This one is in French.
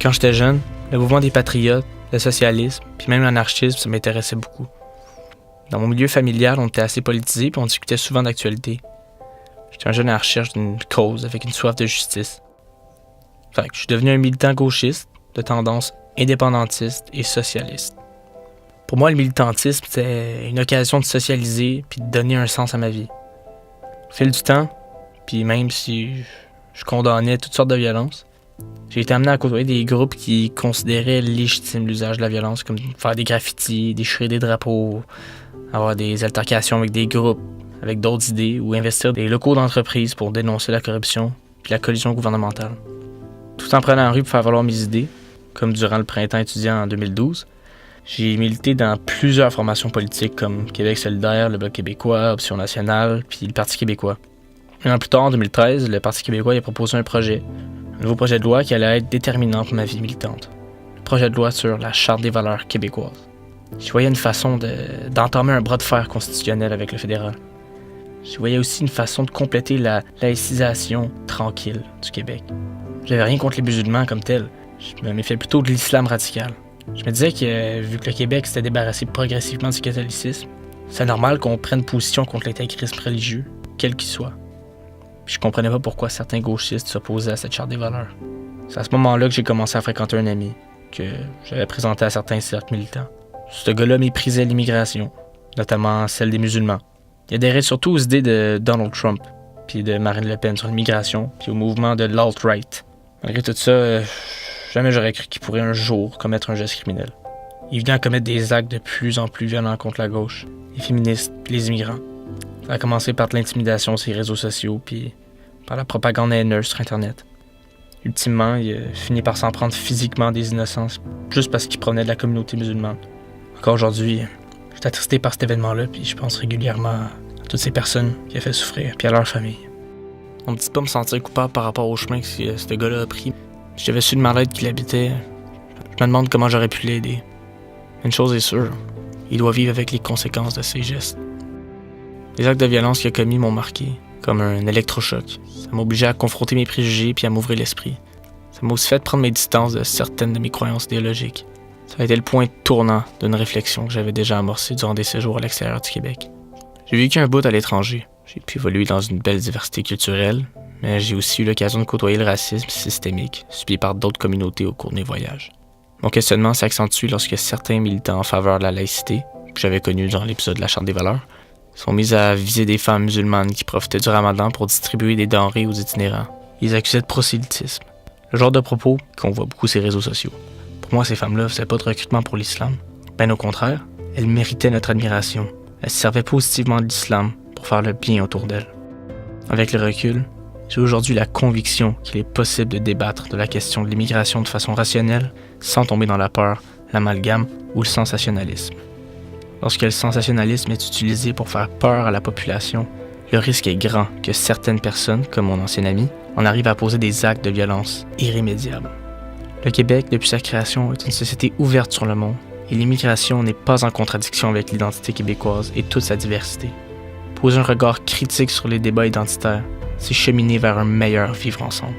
Quand j'étais jeune, le mouvement des patriotes, le socialisme, puis même l'anarchisme, ça m'intéressait beaucoup. Dans mon milieu familial, on était assez politisé puis on discutait souvent d'actualité. J'étais un jeune à la recherche d'une cause avec une soif de justice. Fait que je suis devenu un militant gauchiste, de tendance indépendantiste et socialiste. Pour moi, le militantisme, c'était une occasion de socialiser puis de donner un sens à ma vie. Au fil du temps, puis même si je condamnais toutes sortes de violences, j'ai été amené à côtoyer des groupes qui considéraient légitime l'usage de la violence, comme faire des graffitis, déchirer des drapeaux, avoir des altercations avec des groupes, avec d'autres idées, ou investir des locaux d'entreprise pour dénoncer la corruption puis la collusion gouvernementale. Tout en prenant la rue pour faire valoir mes idées, comme durant le printemps étudiant en 2012, j'ai milité dans plusieurs formations politiques comme Québec solidaire, le Bloc québécois, Option nationale, puis le Parti québécois. Un an plus tard, en 2013, le Parti québécois a proposé un nouveau projet de loi qui allait être déterminant pour ma vie militante. Le projet de loi sur la Charte des valeurs québécoises. Je voyais une façon d'entamer un bras de fer constitutionnel avec le fédéral. Je voyais aussi une façon de compléter la laïcisation tranquille du Québec. J'avais rien contre les musulmans comme tels. Je me méfiais plutôt de l'islam radical. Je me disais que, vu que le Québec s'était débarrassé progressivement du catholicisme, c'est normal qu'on prenne position contre l'intégrisme religieux, quel qu'il soit. Puis je comprenais pas pourquoi certains gauchistes s'opposaient à cette charte des valeurs. C'est à ce moment-là que j'ai commencé à fréquenter un ami, que j'avais présenté à certains cercles militants. Ce gars-là méprisait l'immigration, notamment celle des musulmans. Il adhérait surtout aux idées de Donald Trump, puis de Marine Le Pen sur l'immigration, puis au mouvement de l'alt-right. Malgré tout ça, jamais j'aurais cru qu'il pourrait un jour commettre un geste criminel. Il venait à commettre des actes de plus en plus violents contre la gauche, les féministes, puis les immigrants. Ça a commencé par de l'intimidation sur les réseaux sociaux, puis par la propagande haineuse sur Internet. Ultimement, il a fini par s'en prendre physiquement des innocences, juste parce qu'il provenait de la communauté musulmane. Encore aujourd'hui, je suis attristé par cet événement-là, puis je pense régulièrement à toutes ces personnes qui ont fait souffrir, puis à leur famille. On me dit pas me sentir coupable par rapport au chemin que ce gars-là a pris. Si j'avais su le mal-être qu'il habitait, je me demande comment j'aurais pu l'aider. Une chose est sûre, il doit vivre avec les conséquences de ses gestes. Les actes de violence qu'il a commis m'ont marqué, comme un électrochoc. Ça m'a obligé à confronter mes préjugés puis à m'ouvrir l'esprit. Ça m'a aussi fait prendre mes distances de certaines de mes croyances idéologiques. Ça a été le point tournant d'une réflexion que j'avais déjà amorcée durant des séjours à l'extérieur du Québec. J'ai vécu un bout à l'étranger. J'ai pu évoluer dans une belle diversité culturelle, mais j'ai aussi eu l'occasion de côtoyer le racisme systémique subi par d'autres communautés au cours de mes voyages. Mon questionnement s'accentue lorsque certains militants en faveur de la laïcité, que j'avais connus dans l'épisode de la Charte des valeurs, sont mis à viser des femmes musulmanes qui profitaient du ramadan pour distribuer des denrées aux itinérants. Ils les accusaient de prosélytisme, le genre de propos qu'on voit beaucoup sur les réseaux sociaux. Pour moi, ces femmes-là ne faisaient pas de recrutement pour l'islam. Bien au contraire, elles méritaient notre admiration. Elles servaient positivement de l'islam pour faire le bien autour d'elles. Avec le recul, j'ai aujourd'hui la conviction qu'il est possible de débattre de la question de l'immigration de façon rationnelle sans tomber dans la peur, l'amalgame ou le sensationnalisme. Lorsque le sensationnalisme est utilisé pour faire peur à la population, le risque est grand que certaines personnes, comme mon ancien ami, en arrivent à poser des actes de violence irrémédiables. Le Québec, depuis sa création, est une société ouverte sur le monde et l'immigration n'est pas en contradiction avec l'identité québécoise et toute sa diversité. Poser un regard critique sur les débats identitaires, c'est cheminer vers un meilleur vivre ensemble.